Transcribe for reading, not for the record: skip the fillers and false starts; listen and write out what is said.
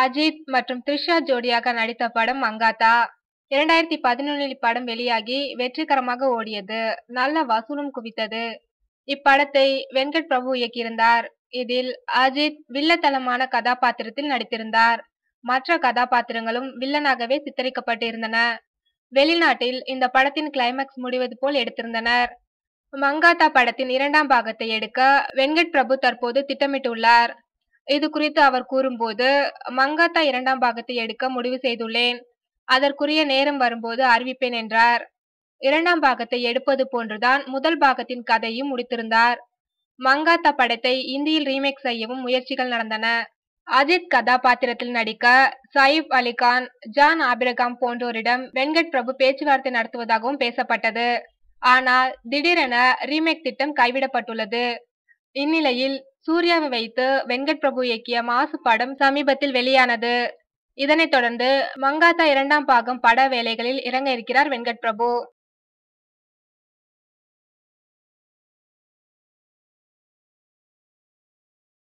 அஜித் மற்றும் த்ரிஷா ஜோடியாக நடித்த படம் மங்காத்தா. 2011இல் இப்படம் வெளியாகி வெற்றிகரமாக ஓடியது. நல்ல வசூலும் குவித்தது. இப்படத்தை வெங்கட் பிரபு இயக்கியிருந்தார். இதில் அஜித் வில்லத்தனமான கதாபாத்திரத்தில் நடித்திருந்தார். மற்ற கதாபாத்திரங்களும் வில்லனாகவே சித்தரிக்கப்பட்டிருந்தன. வெளிநாட்டில் இந்த படத்தின் கிளைமாக்ஸ் முடிவது போல் எடுத்திருந்தனர். மங்காத்தா படத்தின் 2ஆம் பாகத்தை எடுக்க வெங்கட் பிரபு தற்போது திட்டமிட்டுள்ளார். இது குறித்து அவர் கூறும்போது, மங்காத்தா 2ஆம் பாகத்தை எடுக்க முடிவு செய்துள்ளேன். அதற்குரிய நேரம் வரும்போது அறிவிப்பேன் என்றார். 2ஆம் பாகத்தை எடுப்பது போன்றுதான் முதல் பாகத்தின் கதையும் முடித்திருந்தார். மங்காத்தா படத்தை இந்தியில் ரீமேக் செய்யவும் முயற்சிகள் நடந்தன. அஜித் கதாபாத்திரத்தில் நடிக்க சயிஃப் அலி கான், ஜான் ஆபிரகாம் போன்றோரிடம் வெங்கட் பிரபு பேச்சுவார்த்தை நடத்துவதாகவும் பேசப்பட்டது. ஆனால் திடீரென ரீமேக் திட்டம் கைவிடப்பட்டுள்ளது. இந்நிலையில் சூர்யாவை வைத்து வெங்கட் பிரபு இயக்கிய மாசு படம் சமீபத்தில் வெளியானது. இதனைத் தொடர்ந்து மங்காத்தா 2ஆம் பாகம் பட வேலைகளில் இறங்க இருக்கிறார் வெங்கட் பிரபு.